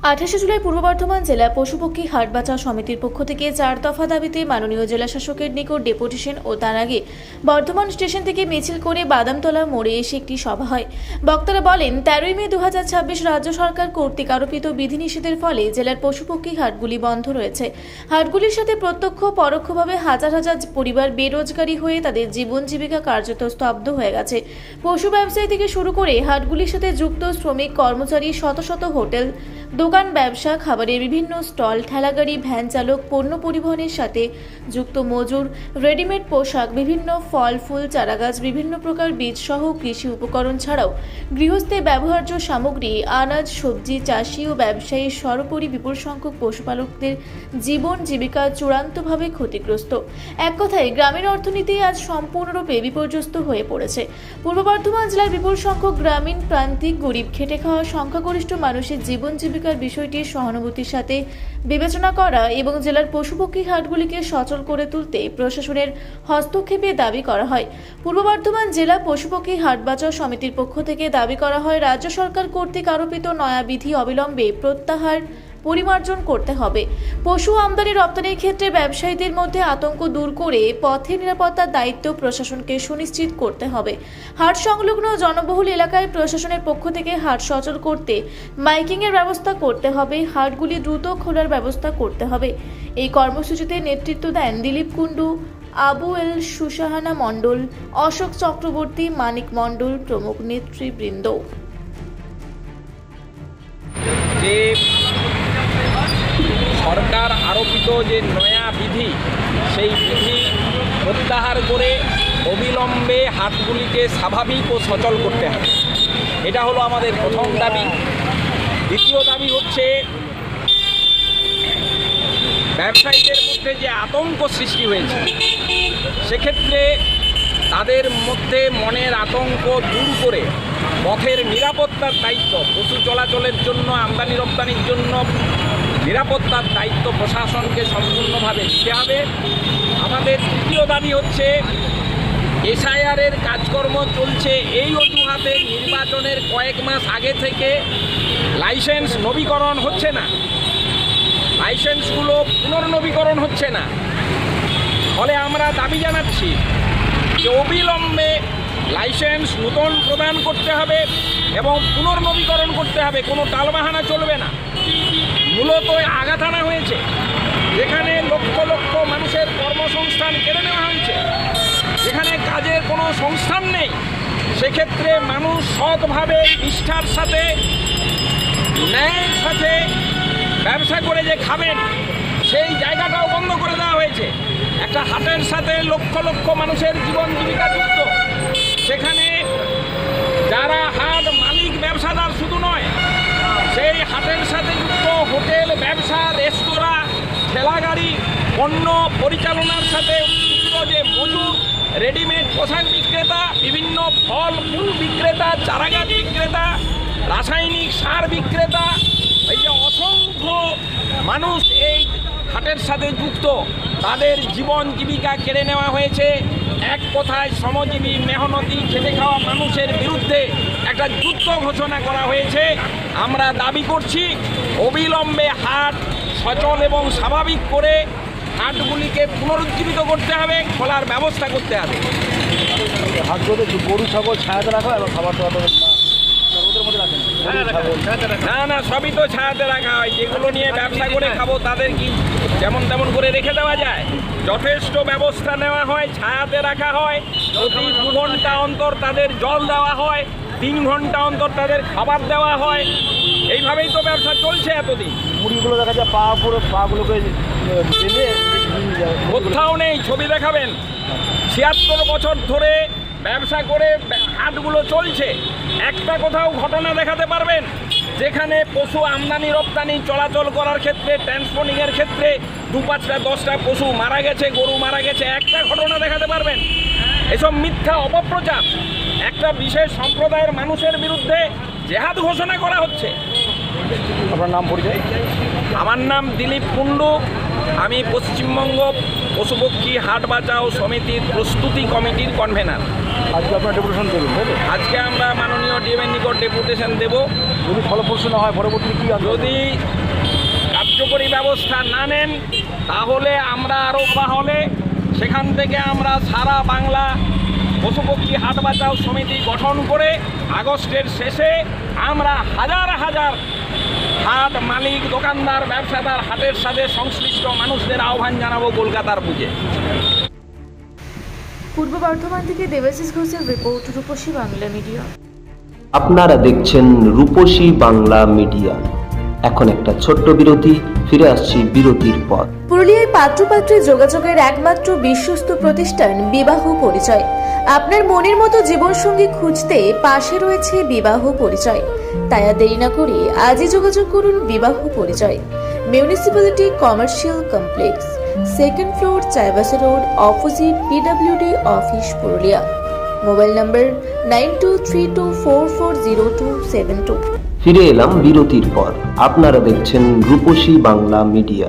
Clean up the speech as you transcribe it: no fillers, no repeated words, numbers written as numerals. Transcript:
28 জুলাই পূর্ব বর্ধমান জেলা পশুপক্ষী হাট বাঁচাও সমিতির পক্ষ থেকে 4 দফা দাবিতে মাননীয় জেলা শাসকের নিকট ডেপুটেশন ও তার আগে বর্ধমান স্টেশন থেকে মিছিল করে বাদামতলা মোড়ে এসে একটি সভা হয়। বক্তারা বলেন, 13 মে 2026 রাজ্য সরকার কর্তৃক আরোপিত বিধিনিষেধের ফলে জেলার পশুপক্ষী হাটগুলি বন্ধ রয়েছে। হাটগুলির সাথে প্রত্যক্ষ পরোক্ষভাবে হাজার হাজার পরিবার বেরোজগারি হয়ে তাদের জীবন জীবিকা কার্যত স্তব্ধ হয়ে গেছে। পশু ব্যবসায়ী থেকে শুরু করে হাটগুলির সাথে যুক্ত শ্রমিক, কর্মচারী, শত শত হোটেল, দোকান ব্যবসা, খাবারের বিভিন্ন স্টল, ঠেলাগাড়ি, ভ্যান চালক, পণ্য পরিবহনের সাথে যুক্ত মজুর, রেডিমেড পোশাক, বিভিন্ন ফল ফুল চারাগাছ, বিভিন্ন প্রকার বীজ সহ কৃষি উপকরণ ছাড়াও গৃহস্থে ব্যবহার্য সামগ্রী, আনাজ, সবজি চাষি ও ব্যবসায়ী সর্বোপরি বিপুল সংখ্যক পশুপালকদের জীবন জীবিকা চূড়ান্তভাবে ক্ষতিগ্রস্ত। এক কথায় গ্রামীণ অর্থনীতি আজ সম্পূর্ণরূপে বিপর্যস্ত হয়ে পড়েছে। পূর্ব বর্ধমান জেলার বিপুল সংখ্যক গ্রামীণ প্রান্তিক গরিব খেটে খাওয়া সংখ্যাগরিষ্ঠ মানুষের জীবন জীবিকার বিষয়টি সহানুভূতির সাথে বিবেচনা করা এবং জেলার পশুপক্ষী হাটগুলিকে সচল করে তুলতে প্রশাসনের হস্তক্ষেপে দাবি করা হয়। পূর্ব বর্ধমান জেলা পশুপক্ষী হাট বাঁচাও সমিতির পক্ষ থেকে দাবি করা হয়, রাজ্য সরকার কর্তৃক আরোপিত নয়া বিধি অবিলম্বে প্রত্যাহার পরিমার্জন করতে হবে। পশু আমদানি রপ্তানির ক্ষেত্রে ব্যবসায়ীদের মধ্যে আতঙ্ক দূর করে পথে নিরাপত্তার দায়িত্ব প্রশাসনকে সুনিশ্চিত করতে হবে। হাট সংলগ্ন জনবহুল এলাকায় প্রশাসনের পক্ষ থেকে হাট সচল করতে মাইকিংয়ের ব্যবস্থা করতে হবে। হাটগুলি দ্রুত খোলার ব্যবস্থা করতে হবে। এই কর্মসূচিতে নেতৃত্ব দেন দিলীপ কুণ্ডু, আবু এল সুশাহানা মণ্ডল, অশোক চক্রবর্তী, মানিক মণ্ডল প্রমুখ নেতৃবৃন্দ। সরকার আরোপিত যে নয়া বিধি, সেই বিধি প্রত্যাহার করে অবিলম্বে হাটগুলিকে স্বাভাবিক ও সচল করতে হবে। এটা হলো আমাদের প্রথম দাবি। দ্বিতীয় দাবি হচ্ছে, ব্যবসায়ীদের মধ্যে যে আতঙ্ক সৃষ্টি হয়েছে, সেক্ষেত্রে তাদের মধ্যে মনের আতঙ্ক দূর করে পথের নিরাপত্তার দায়িত্ব, পশু চলাচলের জন্য, আমদানি রপ্তানির জন্য নিরাপত্তার দায়িত্ব প্রশাসনকে সম্পূর্ণভাবে নিতে হবে। আমাদের তৃতীয় দাবি হচ্ছে, এসআইআরের কাজকর্ম চলছে, এই অজুহাতে নির্বাচনের কয়েক মাস আগে থেকে লাইসেন্স নবীকরণ হচ্ছে না, লাইসেন্সগুলো পুনর্নবীকরণ হচ্ছে না। ফলে আমরা দাবি জানাচ্ছি যে অবিলম্বে লাইসেন্স নতুন প্রদান করতে হবে এবং পুনর্নবীকরণ করতে হবে। কোনো টালবাহানা চলবে না। মূলত আঘাত আনা হয়েছে, যেখানে লক্ষ লক্ষ মানুষের কর্মসংস্থান কেড়ে নেওয়া হয়েছে, যেখানে কাজের কোনো সংস্থান নেই। সেক্ষেত্রে মানুষ সৎভাবে নিষ্ঠার সাথে, ন্যায়ের সাথে ব্যবসা করে যে খাবেন, সেই জায়গাটাও বন্ধ করে দেওয়া হয়েছে। একটা হাটের সাথে লক্ষ লক্ষ মানুষের জীবন জীবিকা যুক্ত, সেখানে যারা হাট মালিক, ব্যবসাদার শুধু নয়, সেই হাটের সাথে যুক্ত হোটেল ব্যবসা, রেস্তোরাঁ, ঠেলাগাড়ি, পণ্য পরিচালনার সাথে যুক্ত যে মজুর, রেডিমেড পোশাক বিক্রেতা, বিভিন্ন ফল ফুল বিক্রেতা, চারাগাছ বিক্রেতা, রাসায়নিক সার বিক্রেতা, এই যে অসংখ্য মানুষ এই হাটের সাথে যুক্ত, তাদের জীবন জীবিকা কেড়ে নেওয়া হয়েছে। এক কথায় শ্রমজীবী, মেহনতি, খেটে খাওয়া মানুষের বিরুদ্ধে একটা যুদ্ধ ঘোষণা করা হয়েছে। আমরা দাবি করছি, অবিলম্বে হাট সচল এবং স্বাভাবিক করে হাটগুলিকে পুনরুজ্জীবিত করতে হবে, খোলার ব্যবস্থা করতে হবে। হাটগুলোতে গরু ছাগল ছায়াতে রাখা এবং খাবার দাবার না, সবই তো ছায়াতে রাখা হয়। যেগুলো নিয়ে ব্যবসা করে খাবো, তাদের কি যেমন তেমন করে রেখে দেওয়া যায়? যথেষ্ট ব্যবস্থা নেওয়া হয়, ছায়াতে রাখা হয়, প্রতি 2 ঘন্টা অন্তর তাদের জল দেওয়া হয়, 3 ঘন্টা অন্তর তাদের খাবার দেওয়া হয়। এইভাবেই তো ব্যবসা চলছে এতদিন। মুড়িগুলো দেখা যায় পাগুলোকে কোথাও নেই। ছবি দেখাবেন, 76 বছর ধরে ব্যবসা করে হাটগুলো চলছে, একটা কোথাও ঘটনা দেখাতে পারবেন যেখানে পশু আমদানি রপ্তানি চলাচল করার ক্ষেত্রে, ট্রান্সপোর্টিংয়ের ক্ষেত্রে 2, 5টা 10টা পশু মারা গেছে, গরু মারা গেছে, একটা ঘটনা দেখাতে পারবেন? এসব মিথ্যা অপপ্রচার। একটা বিশেষ সম্প্রদায়ের মানুষের বিরুদ্ধে জেহাদ ঘোষণা করা হচ্ছে। আপনার নাম পরিচয়? আমার নাম দিলীপ কুণ্ডু, আমি পশ্চিমবঙ্গ পশুপক্ষী হাট বাঁচাও সমিতির প্রস্তুতি কমিটির কনভেনার। আজকে আপনার ডেপুটেশন দেবেন, তাই তো? আজকে আমরা মাননীয় ডিএমের নিকট ডেপুটেশন দেব। যদি ফলপ্রসূ না হয় পরবর্তী কী যদি কার্যকরী ব্যবস্থা না নেন তাহলে আমরা আরও হলে সেখান থেকে আমরা সারা বাংলা পশুপক্ষী হাট বাঁচাও সমিতি গঠন করে আগস্টের শেষে আমরা হাজার হাজার হাট মালিক, দোকানদার, ব্যবসাদার, হাটের সাথে সংশ্লিষ্ট মানুষদের আহ্বান জানাবো কলকাতার বুঝে। পূর্ব বর্ধমান থেকে দেবাশিস ঘোষের রিপোর্ট, রূপসী বাংলা মিডিয়া। আপনারা দেখছেন রূপসী বাংলা মিডিয়া। এখন একটা ছোট্ট বিরতি, ফিরে আসছি বিরতির পর। পুরুলিয়ায় পাত্রপাত্রী যোগাযোগের একমাত্র বিশ্বস্ত প্রতিষ্ঠান বিবাহ পরিচয়। আপনার মনের মতো জীবনসঙ্গী খুঁজতে পাশে রয়েছে বিবাহ পরিচয়। তাই আর দেরি না করে আজই যোগাযোগ করুন বিবাহ পরিচয়। Municipality commercial complex, 2nd floor, Chaibasa road, opposite PWD office, Purulia. Mobile নম্বর 9232440272। ফিরে এলাম বিরতির পর। আপনারা দেখছেন রূপসী বাংলা মিডিয়া।